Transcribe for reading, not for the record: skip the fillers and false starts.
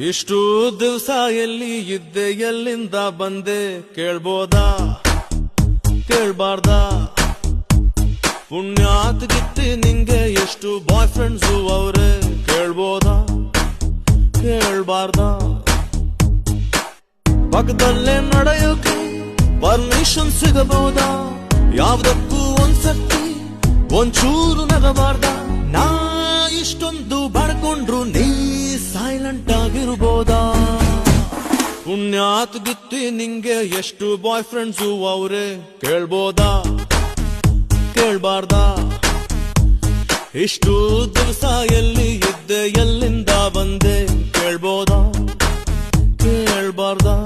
ಇಷ್ಟು ದಿವಸ ಎಲ್ಲಿ ಇದ್ದೆ ಎಲ್ಲಿಂದ ಬಂದೆ ಕೇಳ್ಬೋದಾ ಕೇಳ್ಬಾರ್ದಾ ಪುಣ್ಯಾತ್ ಗಿತ್ತಿ ನಿಂಗೆ ಎಷ್ಟು ಬಾಯ್ ಫ್ರೆಂಡ್ಸು ಅವ್ರೆ ಕೇಳ್ಬೋದಾ ಕೇಳ್ಬಾರ್ದಾ ಪಕ್ಕದಲ್ಲೇ ನಡೆಯೋಕೆ ಪರ್ಮಿಷನ್ ಸಿಗಬಹುದಾ ಯಾವ್ದಕ್ಕೂ ಒಂದ್ಸತಿ ಒಂಚೂರು ನಗಬಾರ್ದ ನಾ ಇಷ್ಟೊಂದು ಬಡ್ಕೊಂಡ್ರು ನೀ ಸೈಲೆಂಟ್ ಆಗಿರ್ಬೋದಾ ಪುಣ್ಯಾತ್ ಗಿತ್ತಿ ನಿಂಗೆ ಎಷ್ಟು ಬಾಯ್ ಫ್ರೆಂಡ್ಸು ಅವ್ರೆ ಕೇಳ್ಬೋದಾ ಕೇಳ್ಬಾರ್ದಾ ಇಷ್ಟು ದಿವಸ ಎಲ್ಲಿ ಇದ್ದೆ ಎಲ್ಲಿಂದ ಬಂದೆ ಕೇಳ್ಬೋದಾ ಕೇಳ್ಬಾರ್ದಾ